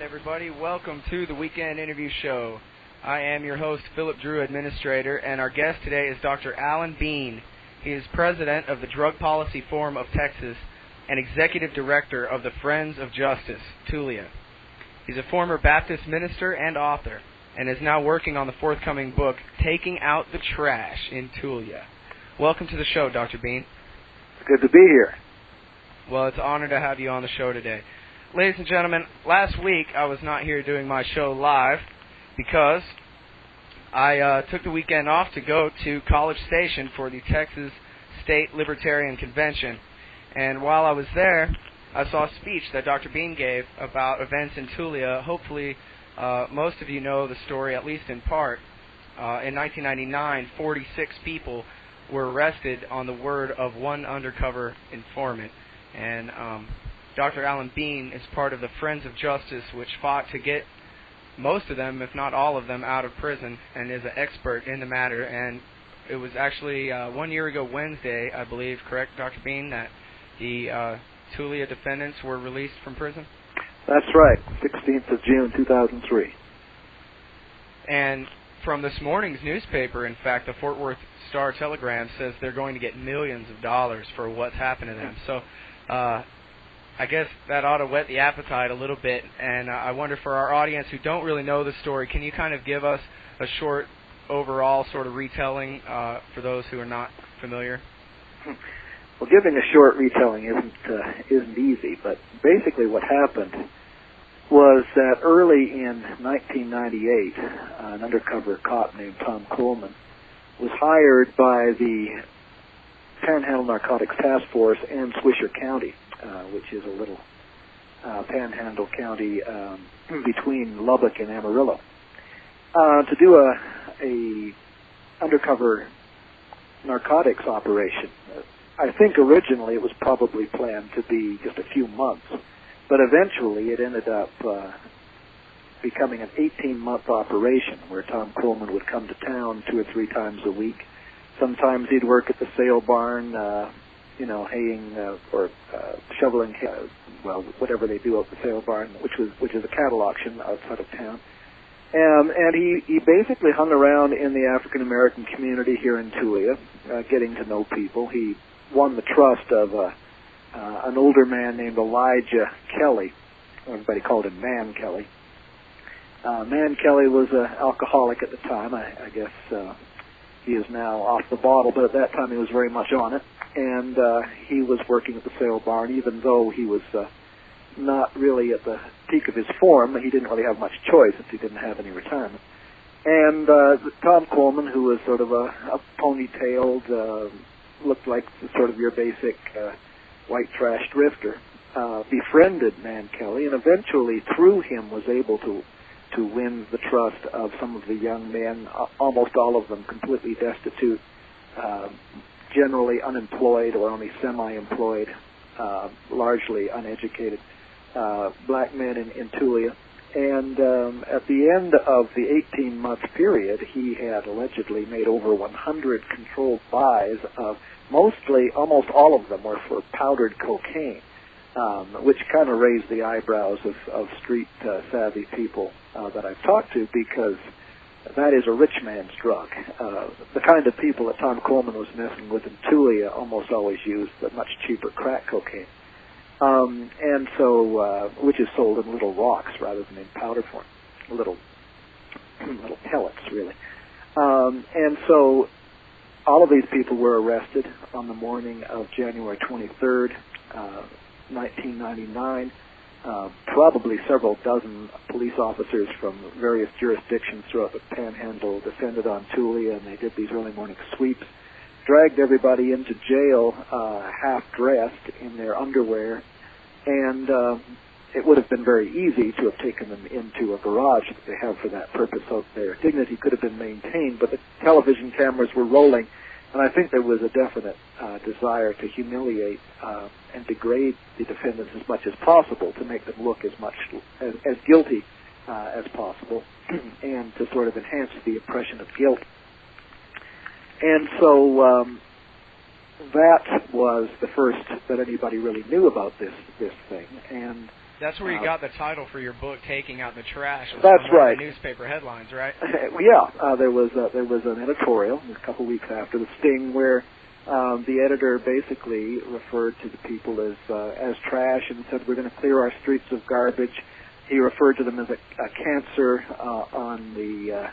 Everybody. Welcome to the Weekend Interview Show. I am your host, Philip Drew, Administrator, and our guest today is Dr. Alan Bean. He is President of the Drug Policy Forum of Texas and Executive Director of the Friends of Justice, Tulia. He's a former Baptist minister and author, and is now working on the forthcoming book, Taking Out the Trash in Tulia. Welcome to the show, Dr. Bean. It's good to be here. Well, it's an honor to have you on the show today. Ladies and gentlemen, last week I was not here doing my show live because I took the weekend off to go to College Station for the Texas State Libertarian Convention. And while I was there, I saw a speech that Dr. Bean gave about events in Tulia. Hopefully, most of you know the story, at least in part. In 1999, 46 people were arrested on the word of one undercover informant. And Dr. Alan Bean is part of the Friends of Justice, which fought to get most of them, if not all of them, out of prison, and is an expert in the matter. And it was actually 1 year ago Wednesday, I believe, correct, Dr. Bean, that the Tulia defendants were released from prison? That's right, 16th of June, 2003. And from this morning's newspaper, in fact, the Fort Worth Star-Telegram says they're going to get millions of dollars for what's happened to them. So I guess that ought to whet the appetite a little bit, and I wonder for our audience who don't really know the story, can you kind of give us a short overall sort of retelling for those who are not familiar? Well, giving a short retelling isn't easy, but basically what happened was that early in 1998, an undercover cop named Tom Coleman was hired by the Panhandle Narcotics Task Force and Swisher County, which is a little panhandle county between Lubbock and Amarillo, to do a undercover narcotics operation. I think originally it was probably planned to be just a few months, but eventually it ended up becoming an 18-month operation where Tom Coleman would come to town 2 or 3 times a week. Sometimes he'd work at the sale barn, haying or shoveling, whatever they do at the sale barn, which is a cattle auction outside of town. And he basically hung around in the African American community here in Tulia, getting to know people. He won the trust of an older man named Elijah Kelly. Everybody called him Man Kelly. Man Kelly was an alcoholic at the time. I guess he is now off the bottle, but at that time he was very much on it. And he was working at the sale barn, even though he was not really at the peak of his form. He didn't really have much choice since he didn't have any retirement. And Tom Coleman, who was sort of a ponytailed, looked like sort of your basic white trash drifter, befriended Man Kelly, and eventually through him was able to win the trust of some of the young men, almost all of them completely destitute, generally unemployed or only semi-employed, largely uneducated black men in Tulia. And at the end of the 18-month period, he had allegedly made over 100 controlled buys of almost all of them were for powdered cocaine, which kind of raised the eyebrows of street-savvy people that I've talked to, because that is a rich man's drug. The kind of people that Tom Coleman was messing with in Tulia almost always used the much cheaper crack cocaine, and so which is sold in little rocks rather than in powder form, little pellets, really. And so all of these people were arrested on the morning of January 23rd, 1999. Probably several dozen police officers from various jurisdictions throughout the Panhandle descended on Tulia, and they did these early morning sweeps, dragged everybody into jail half-dressed in their underwear, and it would have been very easy to have taken them into a garage that they have for that purpose, so their dignity could have been maintained, but the television cameras were rolling, and I think there was a definite desire to humiliate and degrade the defendants as much as possible, to make them look as guilty as possible, and to sort of enhance the impression of guilt. And so that was the first that anybody really knew about this thing. And That's where you got the title for your book, Taking Out the Trash. That's right. The newspaper headlines, right? Yeah, there was an editorial a couple weeks after the sting where the editor basically referred to the people as trash and said we're going to clear our streets of garbage. He referred to them as a cancer on the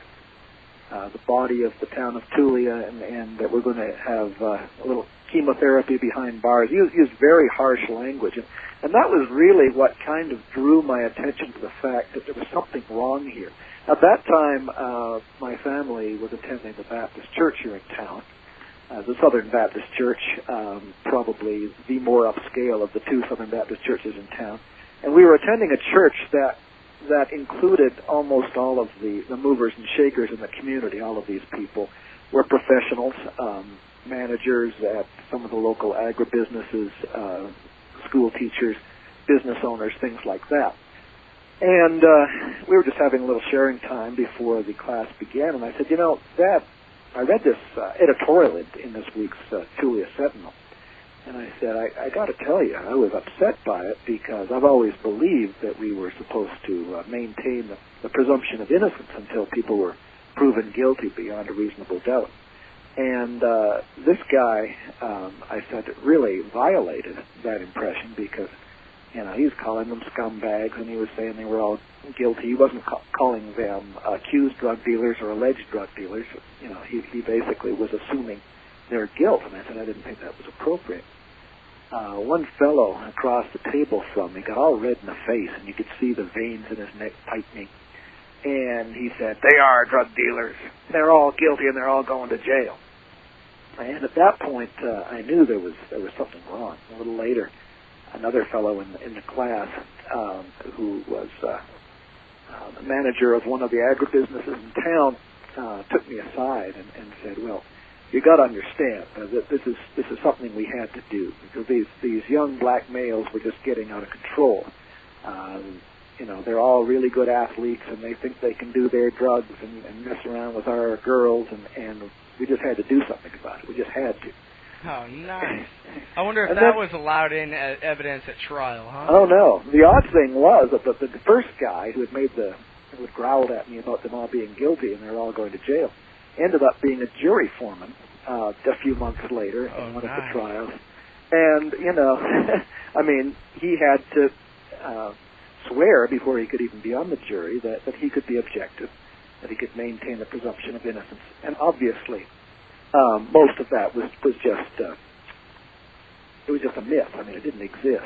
body of the town of Tulia, and that we're going to have a little chemotherapy behind bars. He used very harsh language, and that was really what kind of drew my attention to the fact that there was something wrong here. At that time, my family was attending the Baptist church here in town, the Southern Baptist Church, probably the more upscale of the two Southern Baptist churches in town. And we were attending a church that included almost all of the movers and shakers in the community. All of these people were professionals, managers at some of the local agribusinesses, school teachers, business owners, things like that. And we were just having a little sharing time before the class began, and I said, Dad, I read this editorial in this week's Tulia Sentinel, and I said, I got to tell you, I was upset by it because I've always believed that we were supposed to maintain the presumption of innocence until people were proven guilty beyond a reasonable doubt. And this guy, I said, really violated that impression because, he's calling them scumbags, and he was saying they were all guilty. He wasn't calling them accused drug dealers or alleged drug dealers. He basically was assuming their guilt, and I said I didn't think that was appropriate. One fellow across the table from me got all red in the face, and you could see the veins in his neck tightening. And he said, they are drug dealers. They're all guilty, and they're all going to jail. And at that point, I knew there was something wrong. A little later, another fellow in the class who was the manager of one of the agribusinesses in town took me aside and said, well, you got to understand that this is something we had to do because these young black males were just getting out of control. They're all really good athletes, and they think they can do their drugs and mess around with our girls, and we just had to do something about it. We just had to. Oh, nice. I wonder if that was allowed in as evidence at trial, huh? Oh, no. The odd thing was that the first guy who had growled at me about them all being guilty and they're all going to jail ended up being a jury foreman a few months later in one of the trials. And, he had to swear before he could even be on the jury that he could be objective, that he could maintain the presumption of innocence. And obviously, most of that was just it was just a myth. It didn't exist.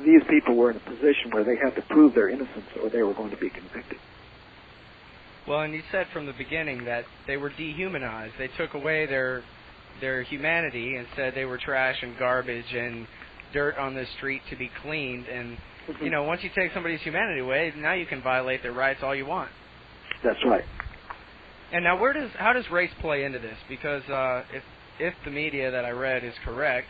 These people were in a position where they had to prove their innocence or they were going to be convicted. Well, and you said from the beginning that they were dehumanized. They took away their humanity and said they were trash and garbage and dirt on the street to be cleaned. And, once you take somebody's humanity away, now you can violate their rights all you want. That's right. And now how does race play into this? Because if the media that I read is correct,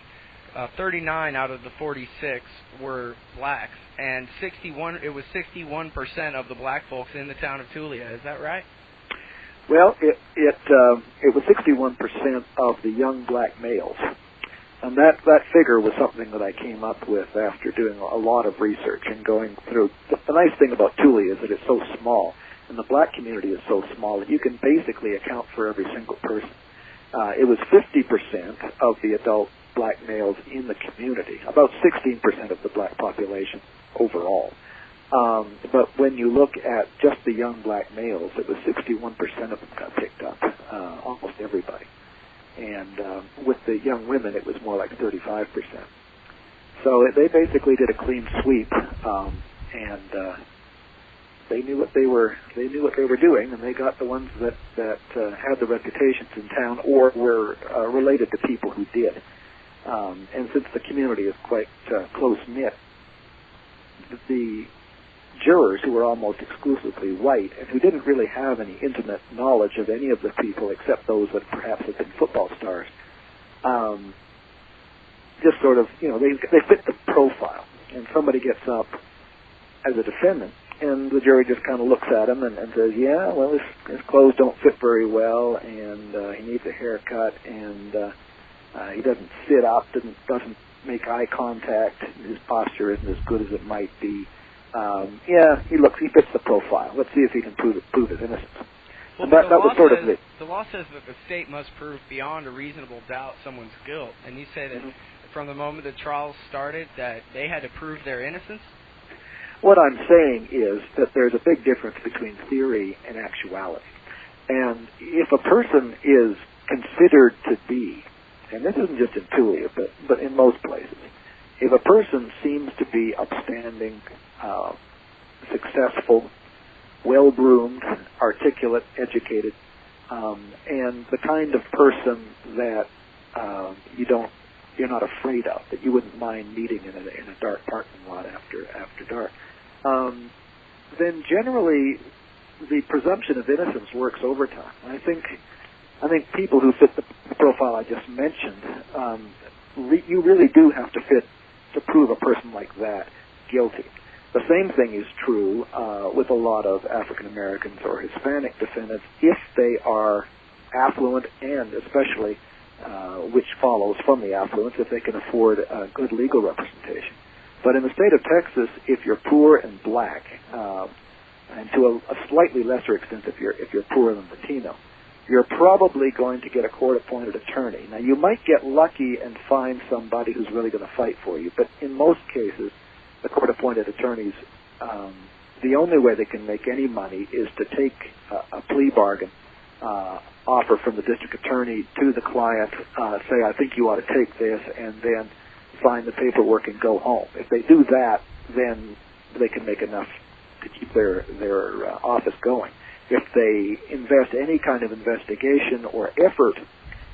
39 out of the 46 were blacks, and 61% of the black folks in the town of Tulia. Is that right? Well, it was 61% of the young black males, and that figure was something that I came up with after doing a lot of research and going through. The nice thing about Tulia is that it's so small, and the black community is so small that you can basically account for every single person. It was 50% of the adult black males in the community, about 16% of the black population overall. But when you look at just the young black males, it was 61% of them got picked up, almost everybody. And with the young women, it was more like 35%. So they basically did a clean sweep, and they knew what they were doing, and they got the ones that had the reputations in town or were related to people who did. And since the community is quite close-knit, the jurors who were almost exclusively white and who didn't really have any intimate knowledge of any of the people except those that perhaps had been football stars, just sort of, they fit the profile. And somebody gets up as a defendant, and the jury just kind of looks at him and says, yeah, well, his clothes don't fit very well, and he needs a haircut, and he doesn't sit up, doesn't make eye contact, his posture isn't as good as it might be, he fits the profile. Let's see if he can prove his innocence. Well, that was sort of the law says that the state must prove beyond a reasonable doubt someone's guilt, and you say that from the moment the trial started that they had to prove their innocence? What I'm saying is that there's a big difference between theory and actuality. And if a person is considered to be, and this isn't just in Tulia, but in most places, if a person seems to be upstanding, successful, well-groomed, articulate, educated, and the kind of person that you're not afraid of, that you wouldn't mind meeting in a dark parking lot after dark, then generally the presumption of innocence works overtime. I think people who fit the profile I just mentioned, you really do have to fit to prove a person like that guilty. The same thing is true with a lot of African Americans or Hispanic defendants if they are affluent, and especially, which follows from the affluence, if they can afford good legal representation. But in the state of Texas, if you're poor and black, and to a slightly lesser extent if you're poor and Latino, you're probably going to get a court-appointed attorney. Now, you might get lucky and find somebody who's really going to fight for you, but in most cases, the court-appointed attorneys, the only way they can make any money is to take a plea bargain offer from the district attorney to the client, say, I think you ought to take this, and then sign the paperwork and go home. If they do that, then they can make enough to keep their office going. If they invest any kind of investigation or effort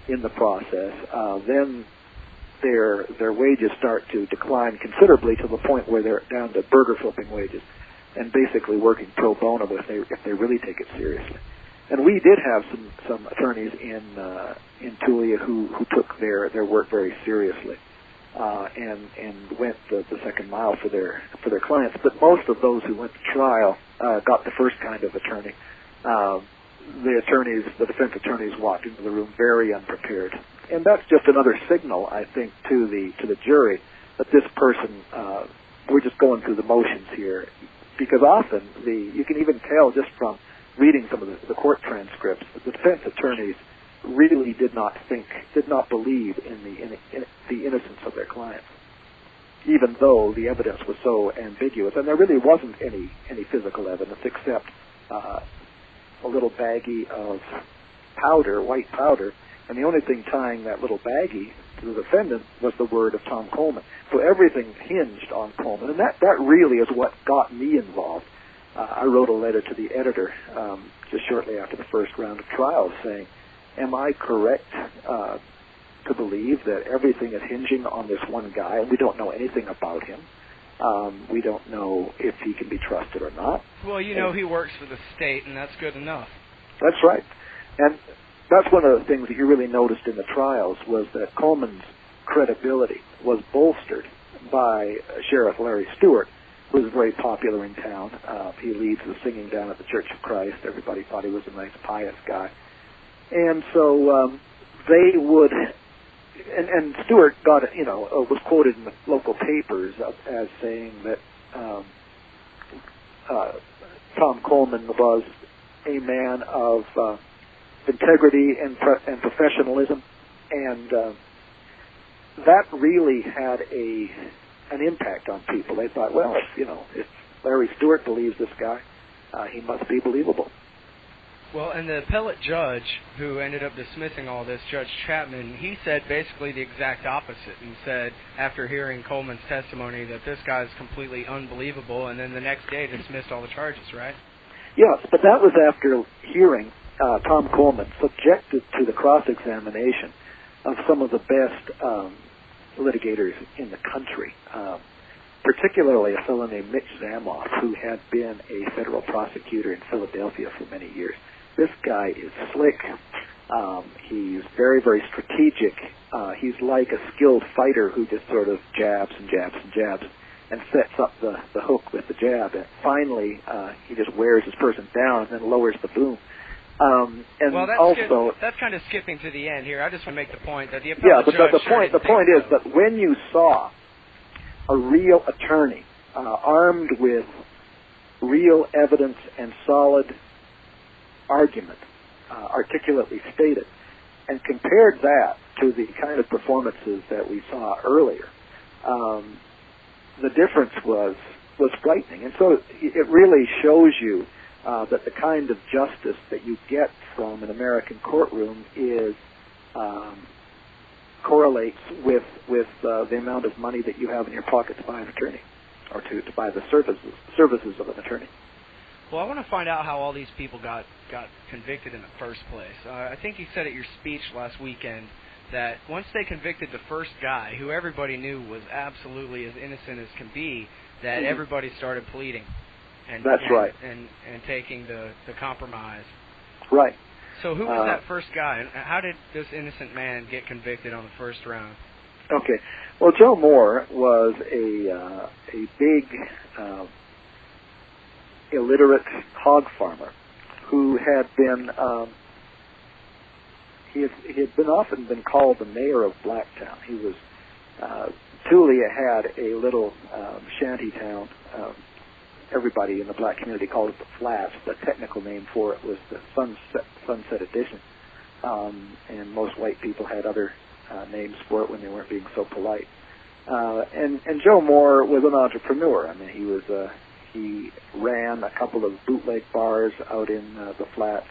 in the process, then their wages start to decline considerably to the point where they're down to burger flipping wages and basically working pro bono if they really take it seriously. And we did have some attorneys in Tulia who took their work very seriously and went the second mile for their clients. But most of those who went to trial got the first kind of attorney. The defense attorneys walked into the room very unprepared, and that's just another signal, I think, to the jury that this person, we're just going through the motions here, because often you can even tell just from reading some of the court transcripts that the defense attorneys really did not believe in the innocence of their clients, even though the evidence was so ambiguous, and there really wasn't any physical evidence except a little baggie of powder, white powder, and the only thing tying that little baggie to the defendant was the word of Tom Coleman. So everything hinged on Coleman, and that really is what got me involved. I wrote a letter to the editor just shortly after the first round of trials saying, am I correct to believe that everything is hinging on this one guy, and we don't know anything about him? We don't know if he can be trusted or not. Well, he works for the state, and that's good enough. That's right. And that's one of the things that you really noticed in the trials was that Coleman's credibility was bolstered by Sheriff Larry Stewart, who was very popular in town. He leads the singing down at the Church of Christ. Everybody thought he was a nice, pious guy. And so they would... And Stewart got it, was quoted in the local papers as saying that Tom Coleman was a man of integrity and professionalism, and that really had an impact on people. They thought, well, if Larry Stewart believes this guy, he must be believable. Well, and the appellate judge who ended up dismissing all this, Judge Chapman, he said basically the exact opposite, and said after hearing Coleman's testimony that this guy is completely unbelievable, and then the next day dismissed all the charges, right? Yes, but that was after hearing Tom Coleman subjected to the cross-examination of some of the best litigators in the country, particularly a fellow named Mitch Zamoff, who had been a federal prosecutor in Philadelphia for many years. This guy is slick. He's very, very strategic. He's like a skilled fighter who just sort of jabs and jabs and jabs and sets up the hook with the jab. And finally, he just wears his person down and then lowers the boom. And well, that's kind of skipping to the end here. I just want to make the point that the appellate judge the point is that when you saw a real attorney armed with real evidence and solid argument, articulately stated, and compared that to the kind of performances that we saw earlier, the difference was frightening. And so it really shows you that the kind of justice that you get from an American courtroom is correlates with the amount of money that you have in your pocket to buy an attorney, or to buy the services of an attorney. Well, I want to find out how all these people got convicted in the first place. I think you said at your speech last weekend that once they convicted the first guy, who everybody knew was absolutely as innocent as can be, that everybody started pleading. That's right. And taking the compromise. Right. So who was that first guy, and how did this innocent man get convicted on the first round? Okay. Well, Joe Moore was a big illiterate hog farmer who had been he had been often been called the mayor of Blacktown. He was Tulia had a little shanty town. Everybody in the black community called it the Flats. The technical name for it was the Sunset Edition, and most white people had other names for it when they weren't being so polite. And Joe Moore was an entrepreneur. I mean, he ran a couple of bootleg bars out in the Flats,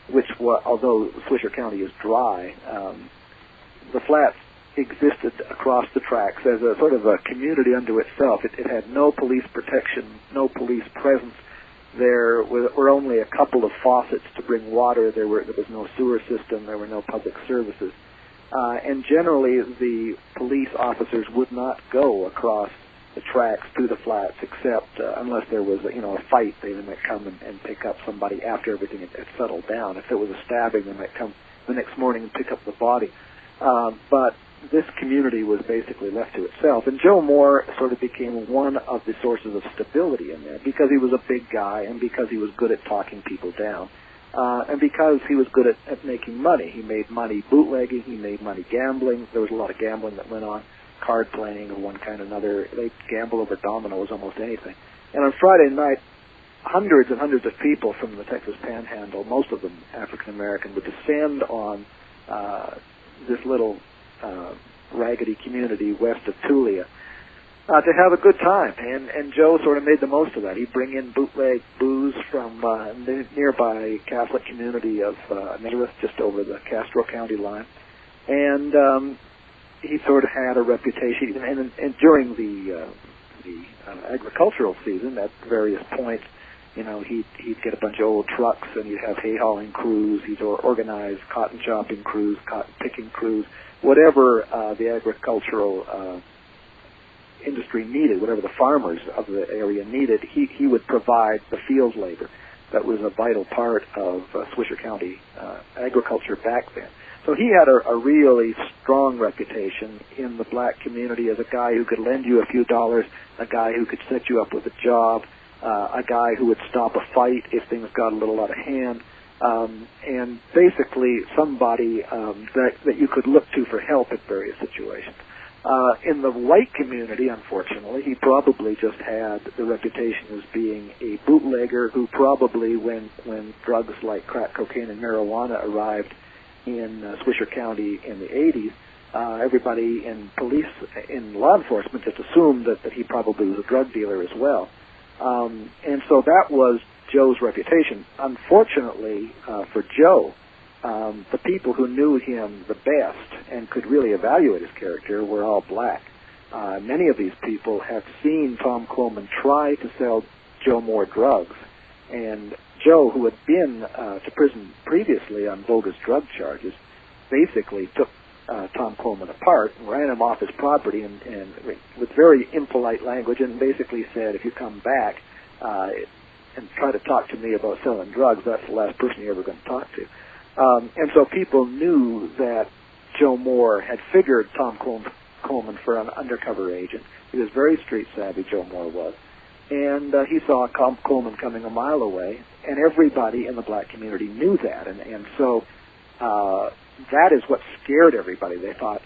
which, although Swisher County is dry, the Flats existed across the tracks as a sort of a community unto itself. It had no police protection, no police presence. There were only a couple of faucets to bring water. There was no sewer system. There were no public services. And generally, the police officers would not go across the tracks to the Flats, except unless there was a fight. They might come and pick up somebody after everything had settled down. If there was a stabbing, they might come the next morning and pick up the body. But this community was basically left to itself, and Joe Moore sort of became one of the sources of stability in there because he was a big guy and because he was good at talking people down. And because he was good at making money. He made money bootlegging, he made money gambling. There was a lot of gambling that went on, card playing of one kind or another. They gamble over dominoes, almost anything. And on Friday night, hundreds and hundreds of people from the Texas Panhandle, most of them African American, would descend on this little raggedy community west of Tulia to have a good time, and Joe sort of made the most of that. He'd bring in bootleg booze from the nearby Catholic community of Nazareth, just over the Castro County line, and he sort of had a reputation. And during the agricultural season, at various points, he'd get a bunch of old trucks and he'd have hay hauling crews. He'd organize cotton chopping crews, cotton picking crews, whatever the agricultural industry needed, whatever the farmers of the area needed, he would provide the field labor. That was a vital part of Swisher County agriculture back then. So he had a really strong reputation in the black community as a guy who could lend you a few dollars, a guy who could set you up with a job, a guy who would stop a fight if things got a little out of hand, and basically somebody that you could look to for help in various situations. In the white community, unfortunately, he probably just had the reputation as being a bootlegger who probably, when drugs like crack cocaine and marijuana arrived in Swisher County in the 80s, everybody in law enforcement just assumed that he probably was a drug dealer as well. And so that was Joe's reputation. Unfortunately for Joe, the people who knew him the best and could really evaluate his character were all black. Many of these people have seen Tom Coleman try to sell Joe Moore drugs, and Joe, who had been to prison previously on bogus drug charges, basically took Tom Coleman apart and ran him off his property and with very impolite language, and basically said, if you come back and try to talk to me about selling drugs, that's the last person you're ever going to talk to. And so people knew that Joe Moore had figured Tom Coleman for an undercover agent. He was very street savvy, Joe Moore was. And he saw Tom Coleman coming a mile away, and everybody in the black community knew that. And so that is what scared everybody. They thought,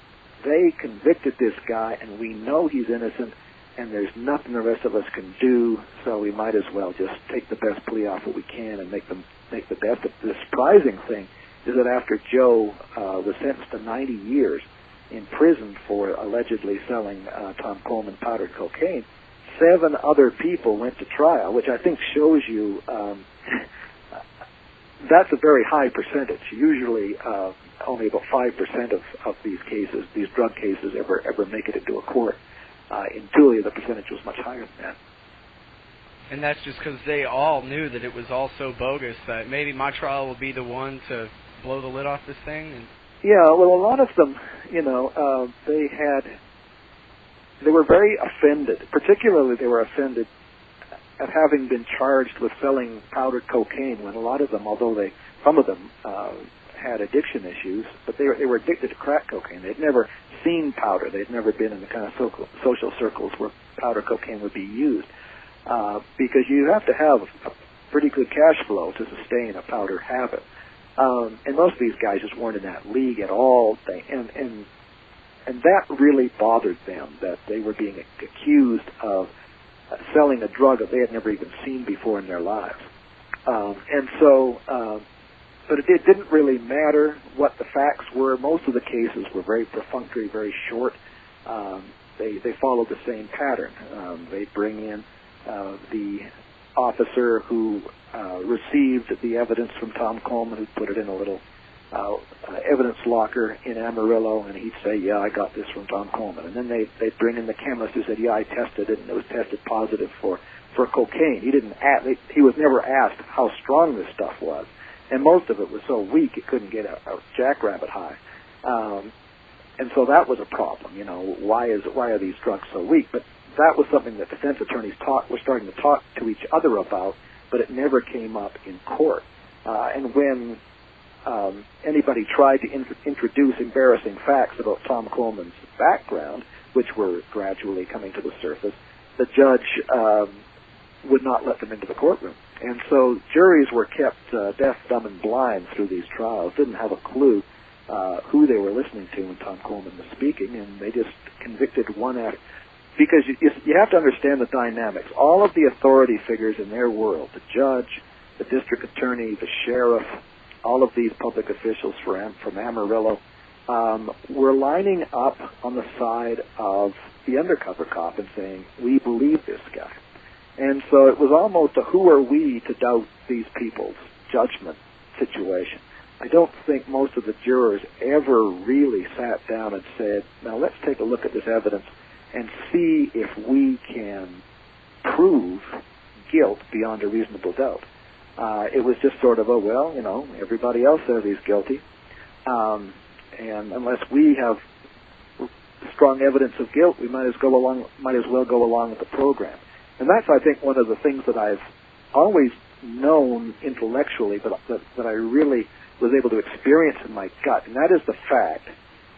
they convicted this guy, and we know he's innocent. and there's nothing the rest of us can do, so we might as well just take the best plea offer we can and make the best. The surprising thing is that after Joe was sentenced to 90 years in prison for allegedly selling Tom Coleman powdered cocaine, 7 other people went to trial, which I think shows you that's a very high percentage. Usually only about 5% of these cases, these drug cases, ever make it into a court. In Tulia, the percentage was much higher than that. And that's just because they all knew that it was all so bogus that maybe my trial will be the one to blow the lid off this thing. And yeah, well, a lot of them, they were very offended. Particularly, they were offended at having been charged with selling powdered cocaine when a lot of them, some of them had addiction issues, but they were addicted to crack cocaine. They'd never seen powder. They'd never been in the kind of social circles where powder cocaine would be used, because you have to have a pretty good cash flow to sustain a powder habit. And most of these guys just weren't in that league at all. And that really bothered them, that they were being accused of selling a drug that they had never even seen before in their lives. But it didn't really matter what the facts were. Most of the cases were very perfunctory, very short. They followed the same pattern. They bring in the officer who received the evidence from Tom Coleman, who put it in a little evidence locker in Amarillo, and he'd say, yeah, I got this from Tom Coleman. And then they'd bring in the chemist who said, yeah, I tested it, and it was tested positive for cocaine. He was never asked how strong this stuff was. And most of it was so weak it couldn't get a jackrabbit high. And so that was a problem, why are these drugs so weak? But that was something that defense attorneys were starting to talk to each other about, but it never came up in court. And when anybody tried to introduce embarrassing facts about Tom Coleman's background, which were gradually coming to the surface, the judge would not let them into the courtroom. And so juries were kept deaf, dumb, and blind through these trials, didn't have a clue who they were listening to when Tom Coleman was speaking, and they just convicted one after. Because you have to understand the dynamics. All of the authority figures in their world, the judge, the district attorney, the sheriff, all of these public officials from Amarillo, were lining up on the side of the undercover cop and saying, we believe this guy. And so it was almost a who are we to doubt these people's judgment situation. I don't think most of the jurors ever really sat down and said, now let's take a look at this evidence and see if we can prove guilt beyond a reasonable doubt. It was just sort of, everybody else says he's guilty, and unless we have strong evidence of guilt, we might as well go along with the program. And that's, I think, one of the things that I've always known intellectually, but that I really was able to experience in my gut, and that is the fact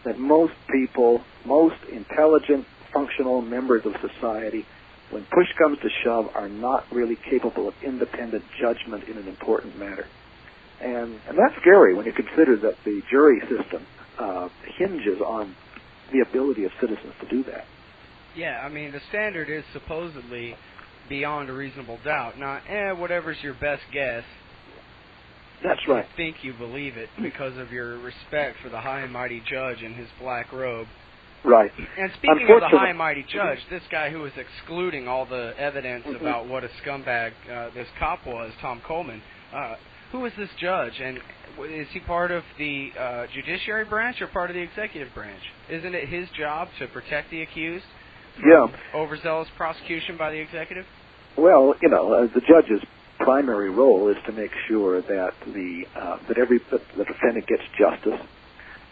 that most people, most intelligent, functional members of society, when push comes to shove, are not really capable of independent judgment in an important matter. And that's scary when you consider that the jury system hinges on the ability of citizens to do that. Yeah, I mean, the standard is supposedly beyond a reasonable doubt, not, whatever's your best guess. That's right. You think you believe it because of your respect for the high and mighty judge in his black robe. Right. And speaking of the high and mighty judge, this guy who was excluding all the evidence about what a scumbag this cop was, Tom Coleman, who is this judge, and is he part of the judiciary branch or part of the executive branch? Isn't it his job to protect the accused from overzealous prosecution by the executive? Well, the judge's primary role is to make sure that the defendant gets justice,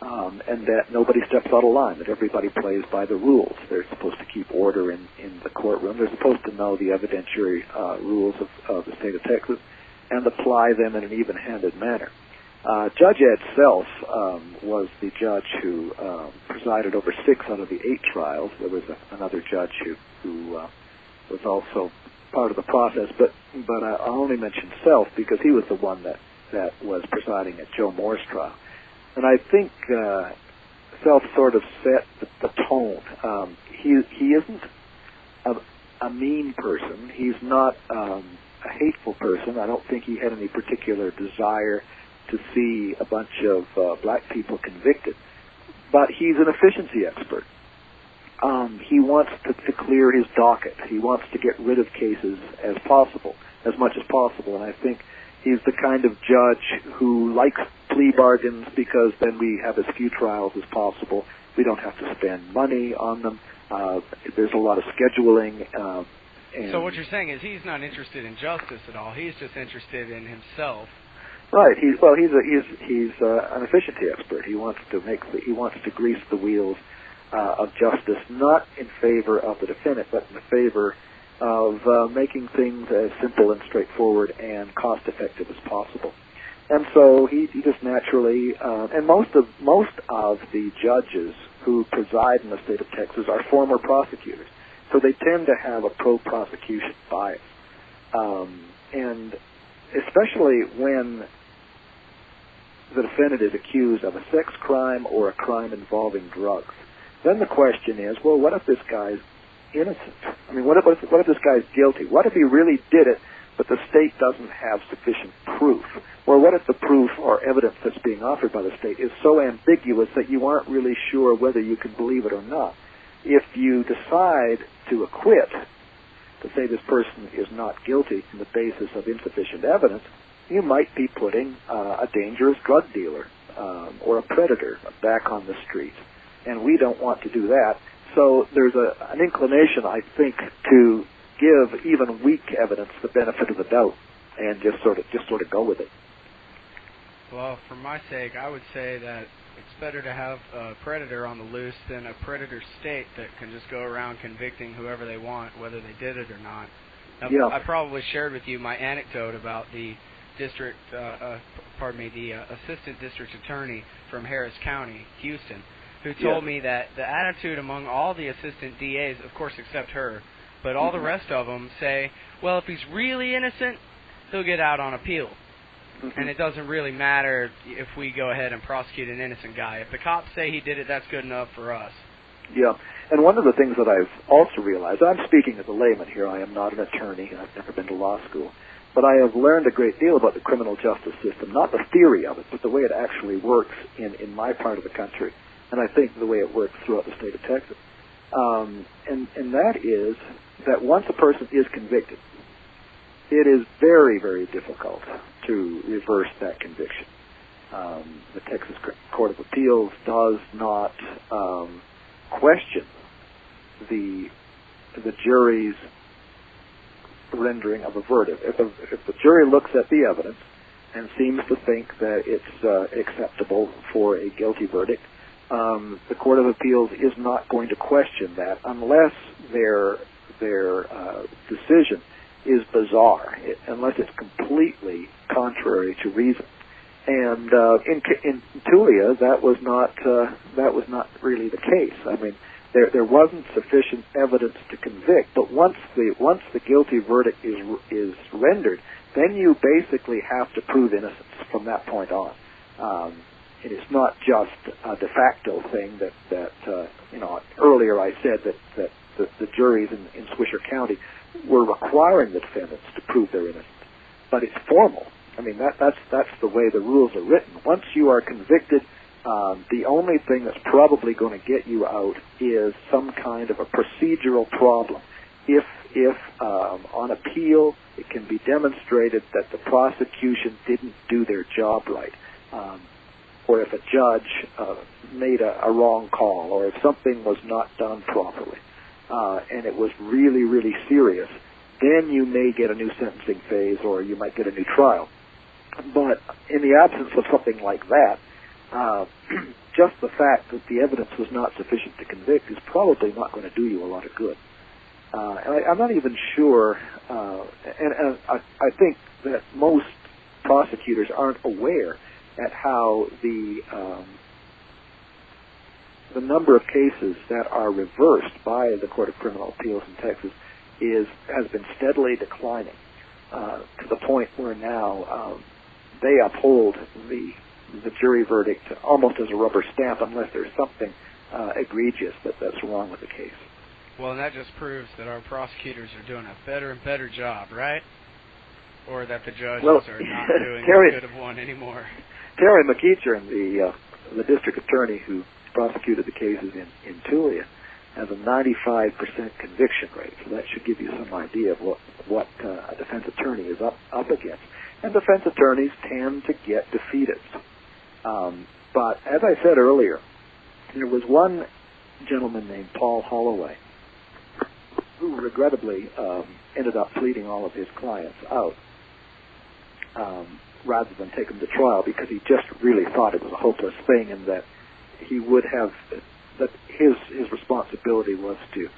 and that nobody steps out of line, that everybody plays by the rules. They're supposed to keep order in the courtroom. They're supposed to know the evidentiary rules of the state of Texas and apply them in an even-handed manner. Judge Ed Self was the judge who presided over 6 out of the 8 trials. There was another judge who was also part of the process, but I only mention Self because he was the one that was presiding at Joe Moore's trial. And I think Self sort of set the tone. He isn't mean person. He's not a hateful person. I don't think he had any particular desire to see a bunch of black people convicted. But he's an efficiency expert. He wants to clear his docket. He wants to get rid of cases as much as possible. And I think he's the kind of judge who likes plea bargains because then we have as few trials as possible. We don't have to spend money on them. There's a lot of scheduling. So what you're saying is he's not interested in justice at all. He's just interested in himself. Right. He's an efficiency expert. He wants to grease the wheels of justice, not in favor of the defendant, but in favor of making things as simple and straightforward and cost-effective as possible. And so he just naturally, and most of the judges who preside in the state of Texas are former prosecutors, so they tend to have a pro-prosecution bias, and especially when the defendant is accused of a sex crime or a crime involving drugs. Then the question is, well, what if this guy's innocent? I mean, what if this guy's guilty? What if he really did it, but the state doesn't have sufficient proof? Or what if the proof or evidence that's being offered by the state is so ambiguous that you aren't really sure whether you can believe it or not? If you decide to acquit, to say this person is not guilty on the basis of insufficient evidence, you might be putting a dangerous drug dealer or a predator back on the street. And we don't want to do that. So there's an inclination, I think, to give even weak evidence the benefit of the doubt and just sort of go with it. Well, for my sake, I would say that it's better to have a predator on the loose than a predator state that can just go around convicting whoever they want, whether they did it or not. Now, yeah. I probably shared with you my anecdote about the the assistant district attorney from Harris County, Houston, who told me that the attitude among all the assistant DAs, of course except her, but all the rest of them say, well, if he's really innocent, he'll get out on appeal. And it doesn't really matter if we go ahead and prosecute an innocent guy. If the cops say he did it, that's good enough for us. Yeah, and one of the things that I've also realized, I'm speaking as a layman here, I am not an attorney, and I've never been to law school, but I have learned a great deal about the criminal justice system, not the theory of it, but the way it actually works in my part of the country, and I think the way it works throughout the state of Texas. And that is that once a person is convicted, it is very, very difficult to reverse that conviction. The Texas Court of Appeals does not question the jury's rendering of a verdict. If the jury looks at the evidence and seems to think that it's acceptable for a guilty verdict, the Court of Appeals is not going to question that unless their decision is bizarre, unless it's completely contrary to reason. And in Tulia, that was not really the case. I mean, there wasn't sufficient evidence to convict. But once the guilty verdict is rendered, then you basically have to prove innocence from that point on. And it's not just a de facto thing that earlier I said that the juries in Swisher County were requiring the defendants to prove their innocence, but it's formal. I mean, that's the way the rules are written. Once you are convicted, the only thing that's probably going to get you out is some kind of a procedural problem. If on appeal it can be demonstrated that the prosecution didn't do their job right, or if a judge made a wrong call, or if something was not done properly, and it was really, really serious, then you may get a new sentencing phase or you might get a new trial. But in the absence of something like that, just the fact that the evidence was not sufficient to convict is probably not going to do you a lot of good. And I'm not even sure, and I think that most prosecutors aren't aware at how the number of cases that are reversed by the Court of Criminal Appeals in Texas has been steadily declining to the point where now they uphold the jury verdict almost as a rubber stamp unless there's something egregious that's wrong with the case. Well, and that just proves that our prosecutors are doing a better and better job, right? Or that the judges are not doing as good of one anymore. Terry McEachern, the district attorney who prosecuted the cases in Tulia, has a 95% conviction rate. So that should give you some idea of what a defense attorney is up against. And defense attorneys tend to get defeated. But as I said earlier, there was one gentleman named Paul Holloway who regrettably ended up pleading all of his clients out rather than take them to trial, because he just really thought it was a hopeless thing, and that he would have, that his responsibility was to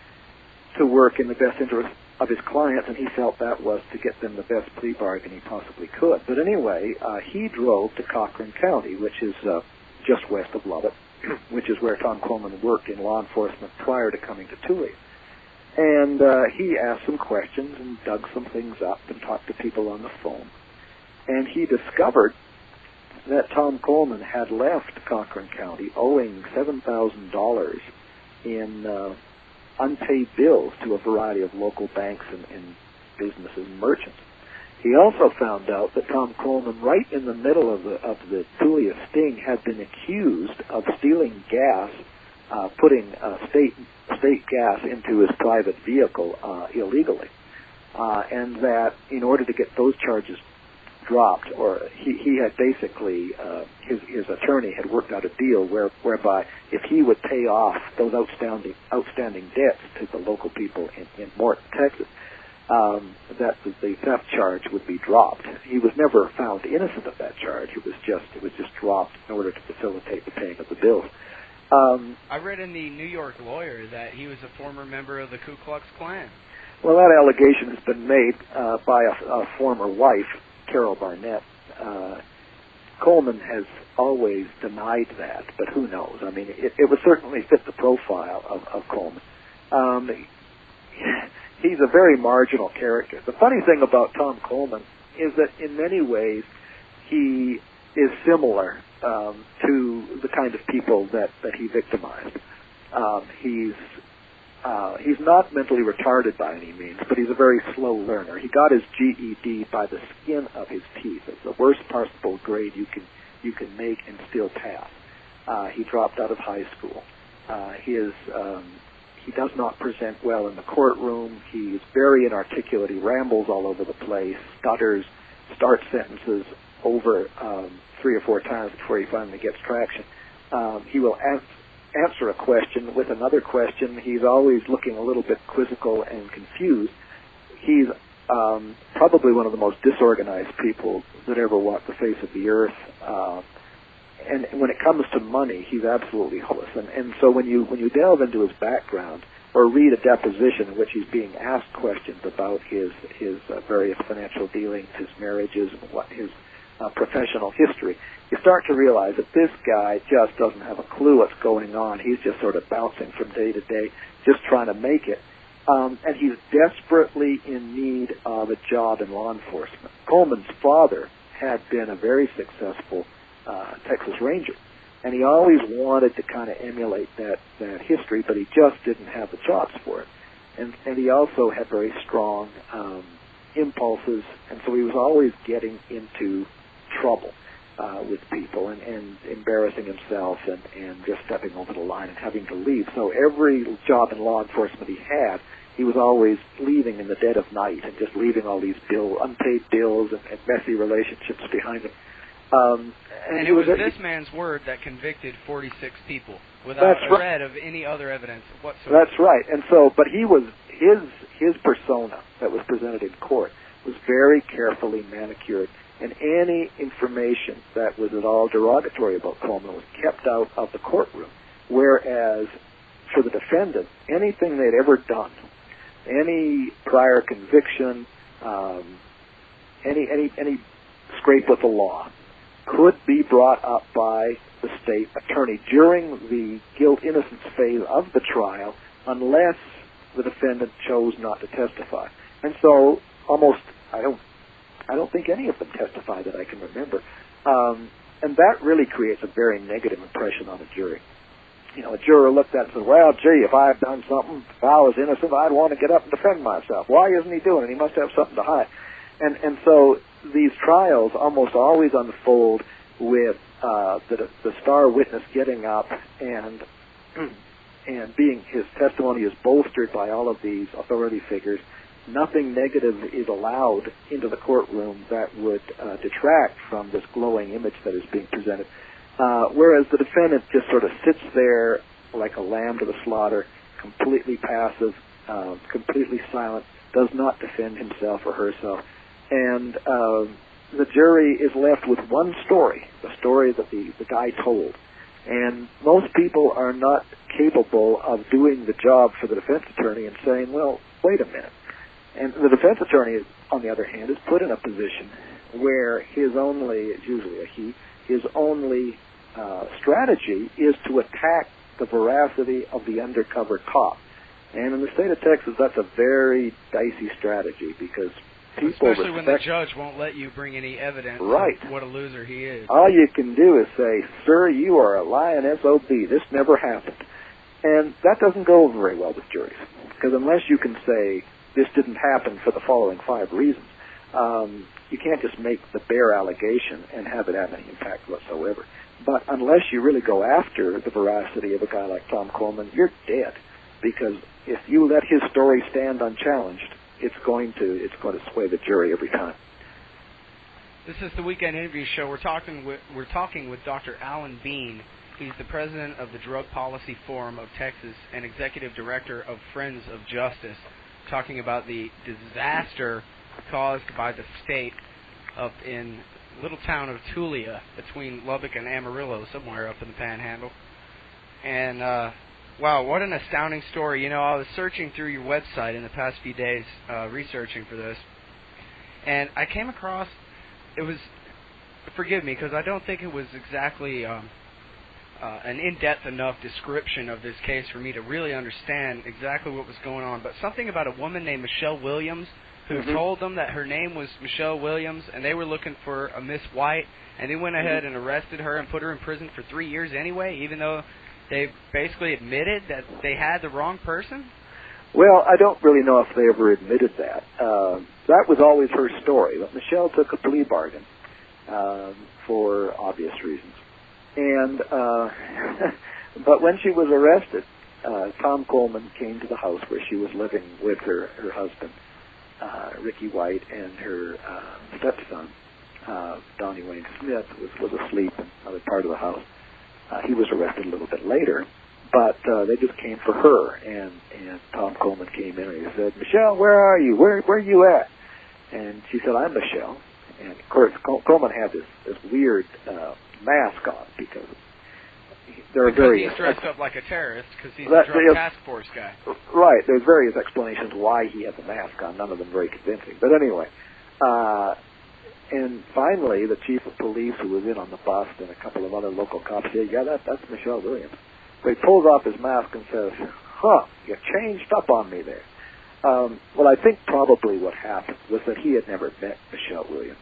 work in the best interest of his clients, and he felt that was to get them the best plea bargain he possibly could. But anyway, he drove to Cochran County, which is just west of Lubbock, which is where Tom Coleman worked in law enforcement prior to coming to Tulia. And he asked some questions and dug some things up and talked to people on the phone. And he discovered that Tom Coleman had left Cochran County owing $7,000 in unpaid bills to a variety of local banks and businesses and merchants. He also found out that Tom Coleman, right in the middle of the Tulia sting, had been accused of stealing gas, putting state gas into his private vehicle illegally, and that in order to get those charges dropped, or he had basically, his attorney had worked out a deal whereby if he would pay off those outstanding debts to the local people in Morton, Texas, that the theft charge would be dropped. He was never found innocent of that charge. It was just dropped in order to facilitate the paying of the bills. I read in the New York Lawyer that he was a former member of the Ku Klux Klan. Well, that allegation has been made by a former wife, Carol Barnett. Coleman has always denied that, but who knows? I mean, it would certainly fit the profile of Coleman. He's a very marginal character. The funny thing about Tom Coleman is that in many ways he is similar to the kind of people that he victimized. He's not mentally retarded by any means, but he's a very slow learner. He got his GED by the skin of his teeth. It's the worst possible grade you can make and still pass. He dropped out of high school. He does not present well in the courtroom. He's very inarticulate. He rambles all over the place, stutters, starts sentences over 3 or 4 times before he finally gets traction. He will answer a question with another question. He's always looking a little bit quizzical and confused. He's probably one of the most disorganized people that ever walked the face of the earth. And when it comes to money, he's absolutely hopeless. And so when you delve into his background or read a deposition in which he's being asked questions about his various financial dealings, his marriages, and what his professional history, you start to realize that this guy just doesn't have a clue what's going on. He's just sort of bouncing from day to day, just trying to make it. And he's desperately in need of a job in law enforcement. Coleman's father had been a very successful Texas Ranger, and he always wanted to kind of emulate that history, but he just didn't have the chops for it. And he also had very strong impulses, and so he was always getting into trouble with people and embarrassing himself and just stepping over the line and having to leave. So every job in law enforcement he had, he was always leaving in the dead of night and just leaving all these unpaid bills and messy relationships behind him. And it was this man's word that convicted 46 people without a shred of any other evidence whatsoever. That's right. And so, but he was his persona that was presented in court was very carefully manicured, and any information that was at all derogatory about Coleman was kept out of the courtroom. Whereas for the defendant, anything they'd ever done, any prior conviction, any scrape with the law, could be brought up by the state attorney during the guilt-innocence phase of the trial, unless the defendant chose not to testify. And so, almost, I don't think any of them testified that I can remember. And that really creates a very negative impression on the jury. a juror looked at it and said, well, gee, if I had done something, if I was innocent, I'd want to get up and defend myself. Why isn't he doing it? He must have something to hide. And so these trials almost always unfold with the star witness getting up and being, his testimony is bolstered by all of these authority figures. Nothing negative is allowed into the courtroom that would detract from this glowing image that is being presented. Whereas the defendant just sort of sits there like a lamb to the slaughter, completely passive, completely silent, does not defend himself or herself. And the jury is left with one story, the story that the guy told. And most people are not capable of doing the job for the defense attorney and saying, well, wait a minute. And the defense attorney, on the other hand, is put in a position where his only, it's usually a he, his only strategy is to attack the veracity of the undercover cop. And in the state of Texas, that's a very dicey strategy because people especially when the judge won't let you bring any evidence right. of what a loser he is. All you can do is say, sir, you are a lying SOB. This never happened. And that doesn't go very well with juries. Because unless you can say, this didn't happen for the following 5 reasons, you can't just make the bare allegation and have it have any impact whatsoever. But unless you really go after the veracity of a guy like Tom Coleman, you're dead. Because if you let his story stand unchallenged, it's going to sway the jury every time. This is the Weekend Interview Show. We're talking with Dr. Alan Bean. He's the president of the Drug Policy Forum of Texas and executive director of Friends of Justice, talking about the disaster caused by the state up in little town of Tulia between Lubbock and Amarillo, somewhere up in the Panhandle. And wow, what an astounding story. I was searching through your website in the past few days, researching for this, and I came across, forgive me, because I don't think it was exactly an in-depth enough description of this case for me to really understand exactly what was going on, but something about a woman named Michelle Williams who told them that her name was Michelle Williams, and they were looking for a Miss White, and they went ahead and arrested her and put her in prison for 3 years anyway, even though they basically admitted that they had the wrong person? Well, I don't really know if they ever admitted that. That was always her story. But Michelle took a plea bargain for obvious reasons. And but when she was arrested, Tom Coleman came to the house where she was living with her husband, Ricky White, and her stepson, Donnie Wayne Smith, was asleep in another part of the house. He was arrested a little bit later, but they just came for her, and Tom Coleman came in and he said, Michelle, where are you? Where are you at? And she said, I'm Michelle. And, of course, Coleman had this weird mask on because he's dressed up like a terrorist because he's a drug task force guy. Right. There's various explanations why he had the mask on, none of them very convincing. But anyway, and finally, the chief of police who was in on the bust and a couple of other local cops said, yeah, that's Michelle Williams. So he pulls off his mask and says, you changed up on me there. Well, I think probably what happened was that he had never met Michelle Williams.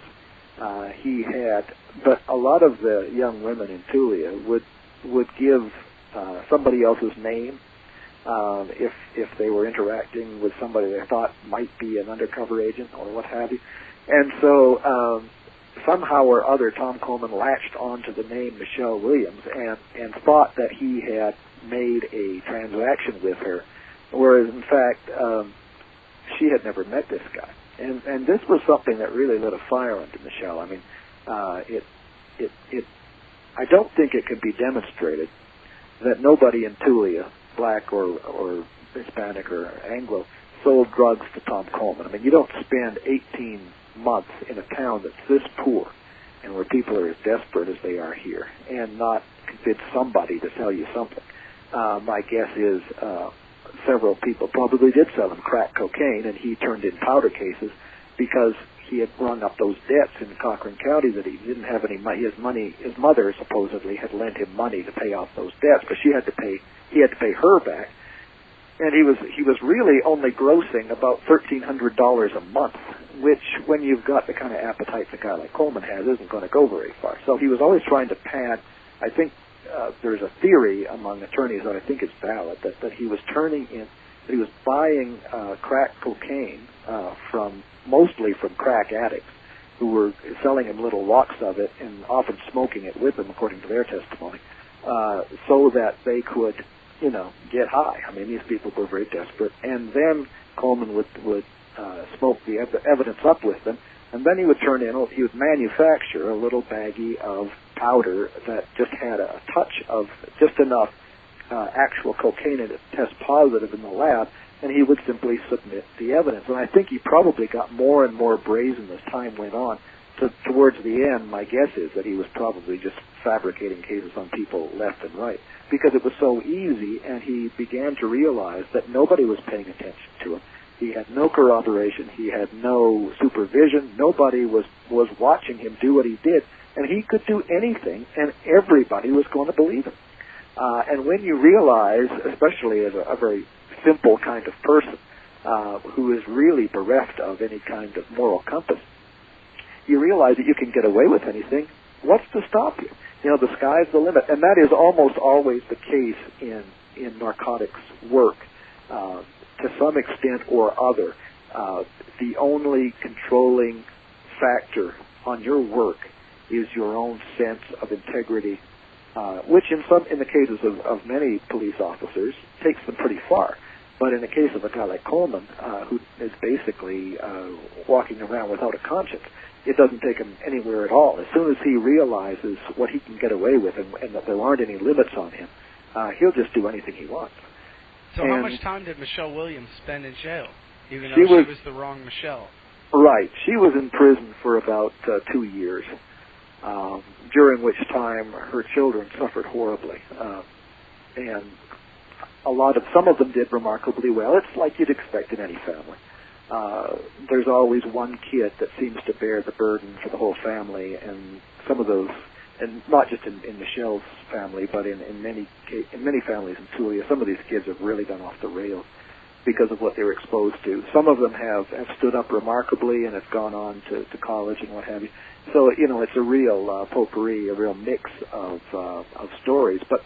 He had, but a lot of the young women in Tulia would give somebody else's name if they were interacting with somebody they thought might be an undercover agent or what have you. And so somehow or other, Tom Coleman latched onto the name Michelle Williams and thought that he had made a transaction with her, whereas in fact she had never met this guy. And this was something that really lit a fire under Michelle. I mean, I don't think it could be demonstrated that nobody in Tulia, black or Hispanic or Anglo, sold drugs to Tom Coleman. I mean, you don't spend 18 months in a town that's this poor and where people are as desperate as they are here and not convince somebody to sell you something. My guess is several people probably did sell him crack cocaine, and he turned in powder cases because he had rung up those debts in Cochran County that he didn't have any money. His mother supposedly had lent him money to pay off those debts, but he had to pay her back. And he was really only grossing about $1,300 a month, which, when you've got the kind of appetite a guy like Coleman has, isn't going to go very far. So he was always trying to pad, I think, there's a theory among attorneys that I think is valid that he was he was buying crack cocaine mostly from crack addicts who were selling him little locks of it and often smoking it with them, according to their testimony, so that they could, get high. I mean, these people were very desperate. And then Coleman would smoke the evidence up with them, and then he would he would manufacture a little baggie of powder that just had a touch of just enough actual cocaine in it to test positive in the lab, and he would simply submit the evidence. And I think he probably got more and more brazen as time went on. Towards the end, my guess is that he was probably just fabricating cases on people left and right, because it was so easy, and he began to realize that nobody was paying attention to him. He had no corroboration. He had no supervision. Nobody was watching him do what he did, and he could do anything, and everybody was going to believe him. And when you realize, especially as a very simple kind of person who is really bereft of any kind of moral compass, you realize that you can get away with anything. What's to stop you? The sky's the limit. And that is almost always the case in narcotics work. To some extent or other, the only controlling factor on your work is your own sense of integrity, which in the cases of many police officers takes them pretty far. But in the case of a guy like Coleman, who is basically walking around without a conscience, it doesn't take him anywhere at all. As soon as he realizes what he can get away with and that there aren't any limits on him, he'll just do anything he wants. So how much time did Michelle Williams spend in jail, even though she was the wrong Michelle? Right. She was in prison for about 2 years, during which time her children suffered horribly. And some of them did remarkably well. It's like you'd expect in any family. There's always one kid that seems to bear the burden for the whole family, and some of those, and not just in Michelle's family, but in many families in Tulia, some of these kids have really gone off the rails because of what they were exposed to. Some of them have stood up remarkably and have gone on to college and what have you. So, it's a real potpourri, a real mix of stories. But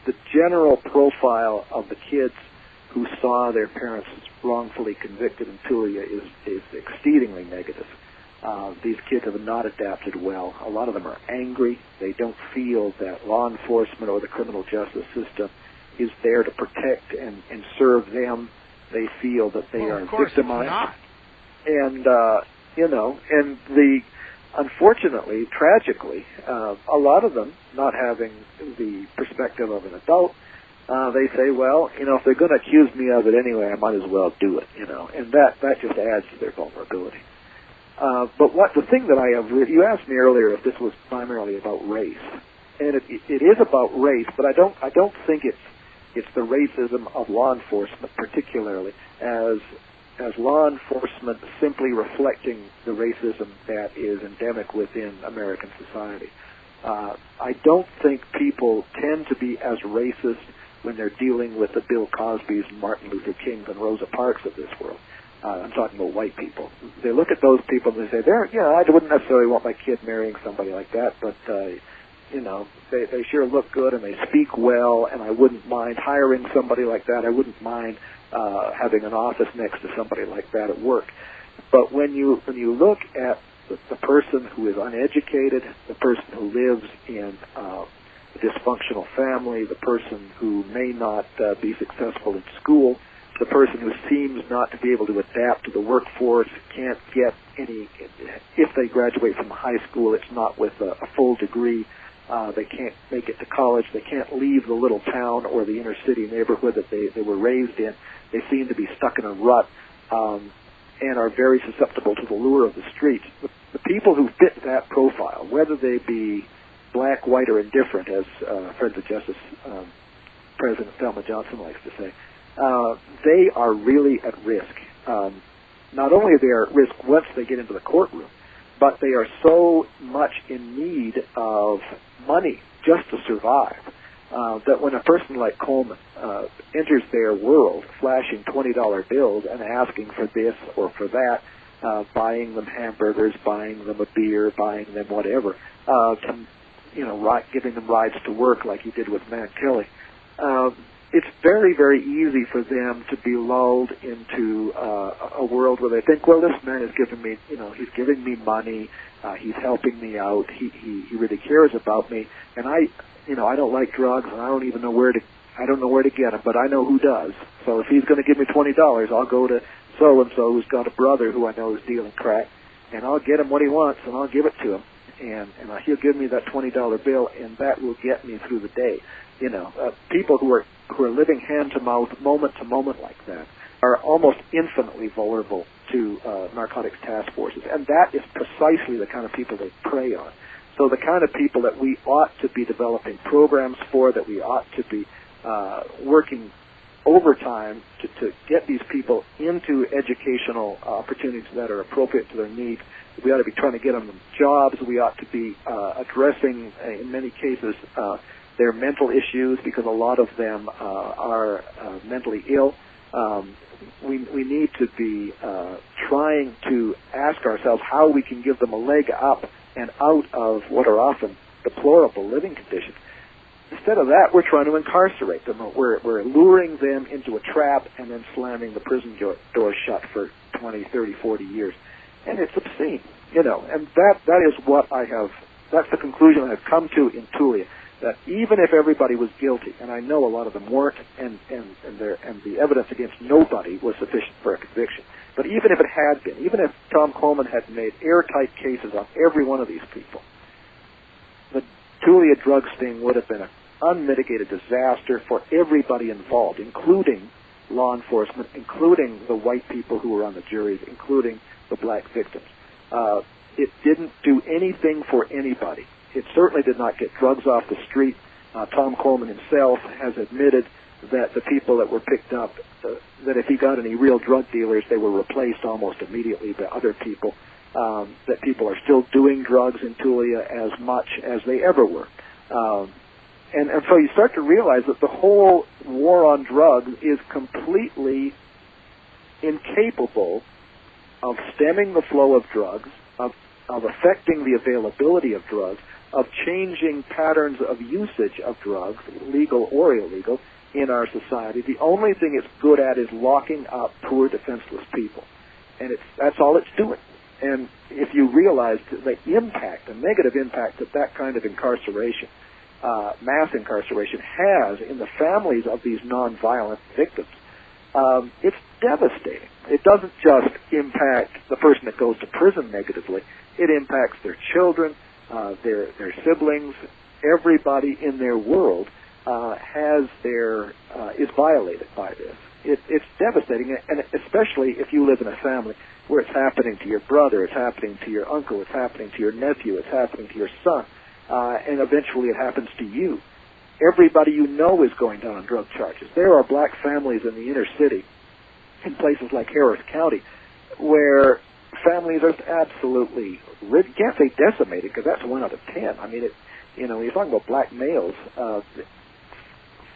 the general profile of the kids who saw their parents wrongfully convicted in Tulia is exceedingly negative. These kids have not adapted well. A lot of them are angry. They don't feel that law enforcement or the criminal justice system is there to protect and serve them. They feel that they are victimized. And, unfortunately, tragically, a lot of them, not having the perspective of an adult, they say, well, if they're going to accuse me of it anyway, I might as well do it, and that just adds to their vulnerability. But the thing that I have, you asked me earlier if this was primarily about race, and it is about race, but I don't think it's the racism of law enforcement particularly as law enforcement simply reflecting the racism that is endemic within American society. I don't think people tend to be as racist when they're dealing with the Bill Cosbys and Martin Luther Kings and Rosa Parks of this world. I'm talking about white people. They look at those people and they say, I wouldn't necessarily want my kid marrying somebody like that, but, they sure look good and they speak well, and I wouldn't mind hiring somebody like that. I wouldn't mind having an office next to somebody like that at work. But when you look at the person who is uneducated, the person who lives in a dysfunctional family, the person who may not be successful in school, the person who seems not to be able to adapt to the workforce, can't get any, if they graduate from high school, it's not with a full degree. They can't make it to college. They can't leave the little town or the inner city neighborhood that they were raised in. They seem to be stuck in a rut and are very susceptible to the lure of the streets. The people who fit that profile, whether they be black, white, or indifferent, as Friends of Justice President Thelma Johnson likes to say, they are really at risk. Not only are they at risk once they get into the courtroom, but they are so much in need of money just to survive that when a person like Coleman enters their world flashing $20 bills and asking for this or for that, buying them hamburgers, buying them a beer, buying them whatever, giving them rides to work like he did with Matt Kelly. It's very, very easy for them to be lulled into a world where they think, well, this man is giving me, he's giving me money, he's helping me out, he really cares about me, and I don't like drugs, and I don't even know where to get them, but I know who does. So if he's going to give me $20, I'll go to so-and-so who's got a brother who I know is dealing crack, and I'll get him what he wants, and I'll give it to him, and he'll give me that $20 bill, and that will get me through the day. People who are living hand to mouth, moment to moment like that, are almost infinitely vulnerable to narcotics task forces, and that is precisely the kind of people they prey on. So the kind of people that we ought to be developing programs for, that we ought to be working overtime to get these people into educational opportunities that are appropriate to their needs. We ought to be trying to get them jobs. We ought to be addressing, in many cases, their mental issues, because a lot of them are mentally ill. We need to be trying to ask ourselves how we can give them a leg up and out of what are often deplorable living conditions. Instead of that, we're trying to incarcerate them. We're luring them into a trap and then slamming the prison door shut for 20, 30, 40 years. And it's obscene, and that is what that's the conclusion I've come to in Tulia, that even if everybody was guilty, and I know a lot of them weren't, and the evidence against nobody was sufficient for a conviction, but even if it had been, even if Tom Coleman had made airtight cases on every one of these people, the Tulia drug sting would have been an unmitigated disaster for everybody involved, including law enforcement, including the white people who were on the juries, including the black victims. It didn't do anything for anybody. It certainly did not get drugs off the street. Tom Coleman himself has admitted that the people that were picked up, that if he got any real drug dealers, they were replaced almost immediately by other people, that people are still doing drugs in Tulia as much as they ever were. And so you start to realize that the whole war on drugs is completely incapable of stemming the flow of drugs, of affecting the availability of drugs, of changing patterns of usage of drugs, legal or illegal, in our society. The only thing it's good at is locking up poor, defenseless people. And that's all it's doing. And if you realize the impact, the negative impact that kind of incarceration, mass incarceration, has in the families of these nonviolent victims, it's devastating. It doesn't just impact the person that goes to prison negatively. It impacts their children, their siblings. Everybody in their world is violated by this. It's devastating, and especially if you live in a family where it's happening to your brother, it's happening to your uncle, it's happening to your nephew, it's happening to your son, and eventually it happens to you. Everybody you know is going down on drug charges. There are black families in the inner city, in places like Harris County, where families are absolutely, can't say decimated, because that's 1 out of 10. I mean, when you're talking about black males,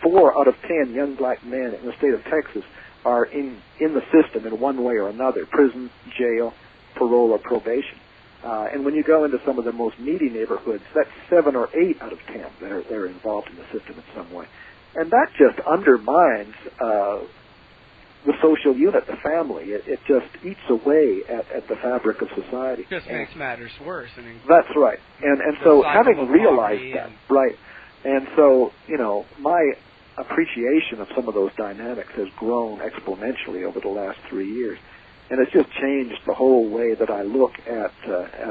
4 out of 10 young black men in the state of Texas are in the system in one way or another: prison, jail, parole, or probation. And when you go into some of the most needy neighborhoods, that's 7 or 8 out of 10 that are involved in the system in some way. And that just undermines the social unit, the family. It just eats away at the fabric of society. Just makes matters worse. I mean, that's right. And so having realized that, right, and so, my appreciation of some of those dynamics has grown exponentially over the last 3 years. And it's just changed the whole way that I look at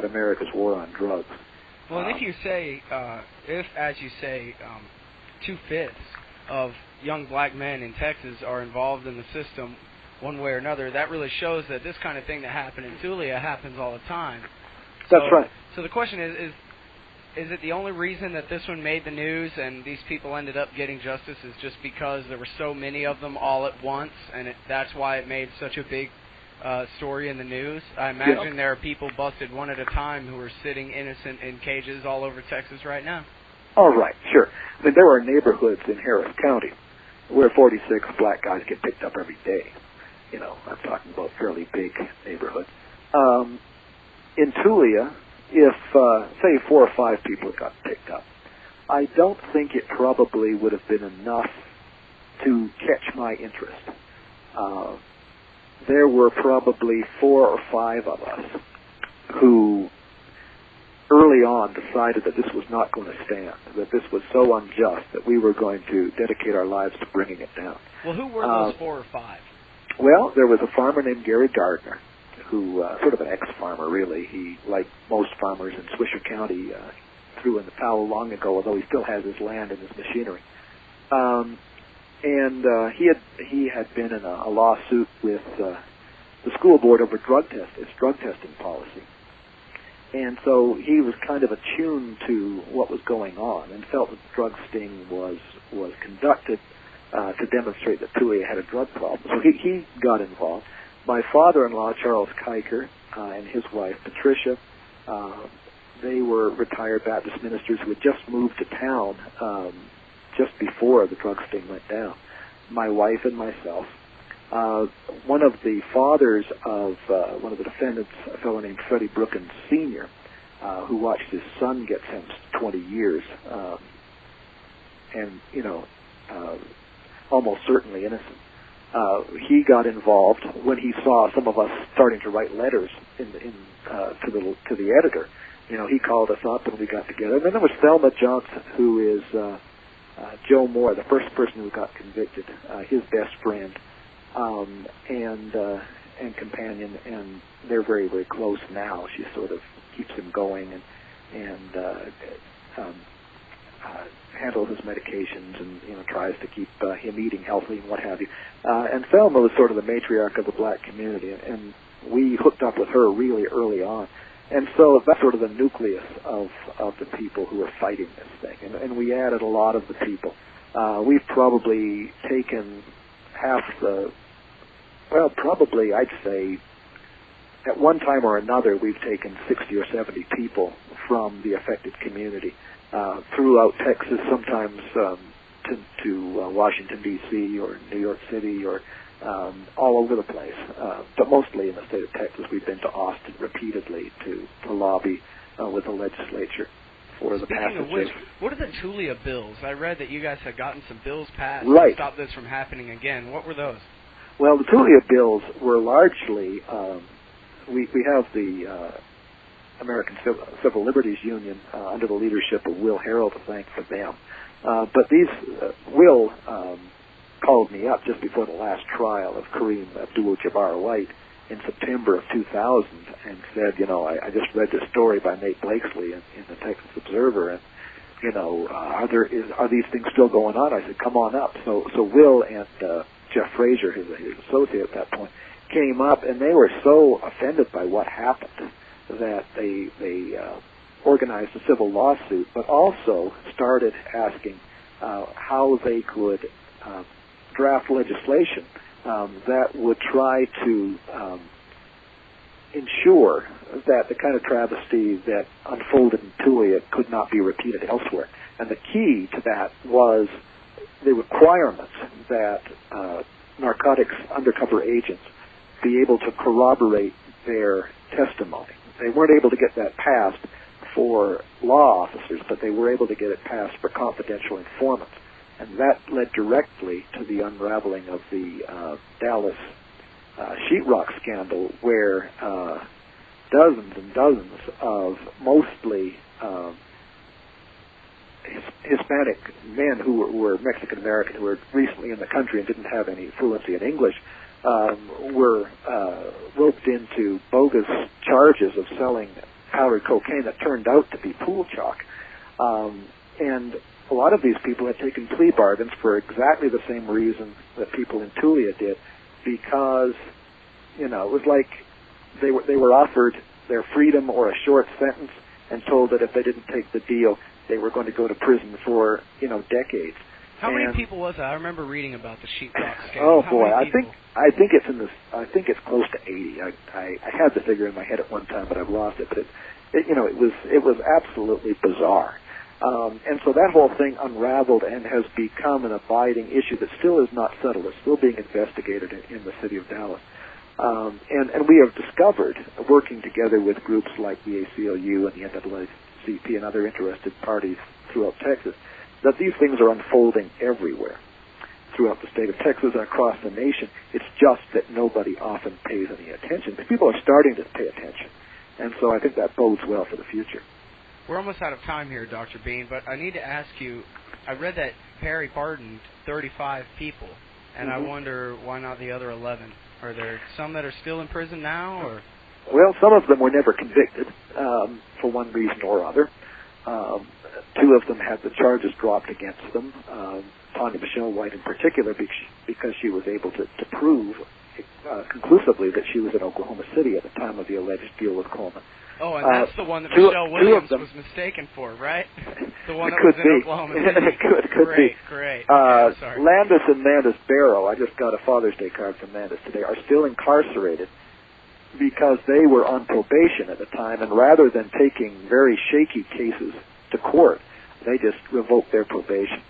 America's war on drugs. Well, and if you say, as you say, 2/5 of young black men in Texas are involved in the system one way or another, that really shows that this kind of thing that happened in Tulia happens all the time. That's right. So the question is it the only reason that this one made the news and these people ended up getting justice is just because there were so many of them all at once, and that's why it made such a big story in the news? I imagine there are people busted one at a time who are sitting innocent in cages all over Texas right now. Oh, right, sure. I mean, there are neighborhoods in Harris County where 46 black guys get picked up every day. I'm talking about fairly big neighborhoods. In Tulia, if, say, 4 or 5 people got picked up, I don't think it probably would have been enough to catch my interest. There were probably 4 or 5 of us who early on decided that this was not going to stand, that this was so unjust that we were going to dedicate our lives to bringing it down. Well, who were those 4 or 5? Well, there was a farmer named Gary Gardner, who, sort of an ex-farmer, really. He, like most farmers in Swisher County, threw in the towel long ago, although he still has his land and his machinery. He had been in a lawsuit with the school board over its drug testing policy. And so he was kind of attuned to what was going on and felt that the drug sting was conducted to demonstrate that Tulia had a drug problem. So he got involved. My father-in-law, Charles Kiker, and his wife, Patricia, they were retired Baptist ministers who had just moved to town just before the drug sting went down. My wife and myself. One of the fathers of one of the defendants, a fellow named Freddie Brookins Sr., who watched his son get sentenced to 20 years, and, almost certainly innocent. He got involved when he saw some of us starting to write letters to the editor. He called us up and we got together. And then there was Thelma Johnson, who is Joe Moore, the first person who got convicted, his best friend and companion, and they're very, very close now. She sort of keeps him going and handles his medications and tries to keep him eating healthy and what have you. And Thelma was sort of the matriarch of the black community, and we hooked up with her really early on. And so that's sort of the nucleus of the people who are fighting this thing. And we added a lot of the people. We've probably taken probably I'd say at one time or another we've taken 60 or 70 people from the affected community throughout Texas, sometimes to Washington, D.C. or New York City or all over the place, but mostly in the state of Texas. We've been to Austin repeatedly to lobby with the legislature for the passage of which, what are the Tulia bills? I read that you guys had gotten some bills passed to stop this from happening again. What were those? Well, the Tulia bills were largely, we have the American Civil Liberties Union under the leadership of Will Harrell to thank for them. But Will called me up just before the last trial of Kareem Abdul-Jabbar White in September of 2000 and said, I just read this story by Nate Blakesley in the Texas Observer, and are these things still going on? I said, come on up. So Will and Jeff Frazier, his associate at that point, came up, and they were so offended by what happened that they organized a civil lawsuit, but also started asking how they could draft legislation that would try to ensure that the kind of travesty that unfolded in Tulia could not be repeated elsewhere. And the key to that was the requirements that narcotics undercover agents be able to corroborate their testimony. They weren't able to get that passed for law officers, but they were able to get it passed for confidential informants. And that led directly to the unraveling of the Dallas sheetrock scandal, where dozens and dozens of mostly Hispanic men who were Mexican-American, who were recently in the country and didn't have any fluency in English, were roped into bogus charges of selling powdered cocaine that turned out to be pool chalk. And a lot of these people had taken plea bargains for exactly the same reason that people in Tulia did, because, it was like they were offered their freedom or a short sentence and told that if they didn't take the deal, they were going to go to prison for, decades. How many people was that? I remember reading about the sheetrock scandal. Oh boy, I think it's close to 80. I had the figure in my head at one time, but I've lost it. But it was absolutely bizarre. And so that whole thing unraveled and has become an abiding issue that still is not settled. It's still being investigated in the city of Dallas. And we have discovered, working together with groups like the ACLU and the NAACP and other interested parties throughout Texas, that these things are unfolding everywhere throughout the state of Texas and across the nation. It's just that nobody often pays any attention. But people are starting to pay attention. And so I think that bodes well for the future. We're almost out of time here, Dr. Bean, but I need to ask you, I read that Perry pardoned 35 people, and I wonder why not the other 11? Are there some that are still in prison now? Or? Well, some of them were never convicted for one reason or other. Two of them had the charges dropped against them, Tanya Michelle White in particular, because she was able to prove conclusively that she was in Oklahoma City at the time of the alleged deal with Coleman. Oh, and that's the one that Michelle Williams was mistaken for, right? The one that was in Oklahoma City. Could be. Great. Okay, sorry. Landis and Mandis Barrow, I just got a Father's Day card from Landis today, are still incarcerated because they were on probation at the time, and rather than taking very shaky cases to court, they just revoked their probation.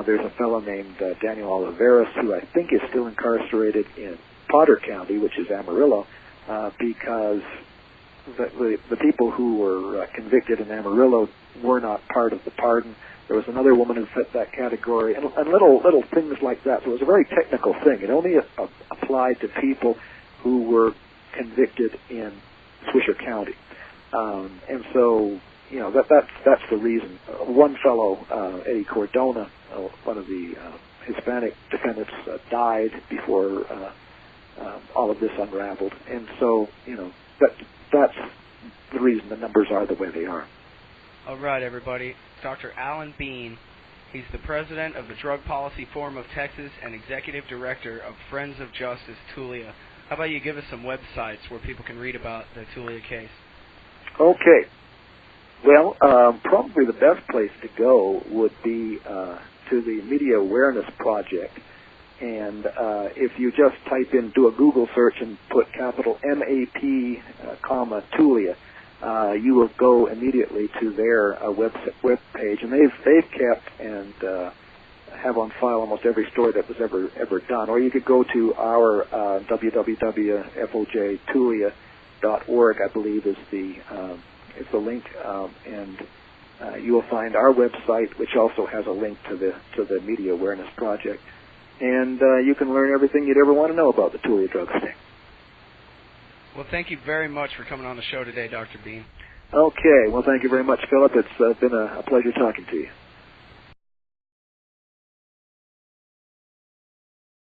There's a fellow named Daniel Oliveras, who I think is still incarcerated in Potter County, which is Amarillo, because the people who were convicted in Amarillo were not part of the pardon. There was another woman who fit that category, and little things like that. So it was a very technical thing. It only applied to people who were convicted in Swisher County, and so that's the reason. One fellow, Eddie Cordona, one of the Hispanic defendants, died before all of this unraveled, and so that's the reason the numbers are the way they are. All right, everybody. Dr. Alan Bean. He's the president of the Drug Policy Forum of Texas and executive director of Friends of Justice Tulia. How about you give us some websites where people can read about the Tulia case? Okay. Well, probably the best place to go would be to the Media Awareness Project. And if you just do a Google search and put capital MAP, Tulia, you will go immediately to their web page, and they've kept and have on file almost every story that was ever done. Or you could go to our www.fojtulia.org, I believe is the link, and you will find our website, which also has a link to the Media Awareness Project. And you can learn everything you'd ever want to know about the Tulia drug sting. Well, thank you very much for coming on the show today, Dr. Bean. Okay. Well, thank you very much, Philip. It's been a pleasure talking to you.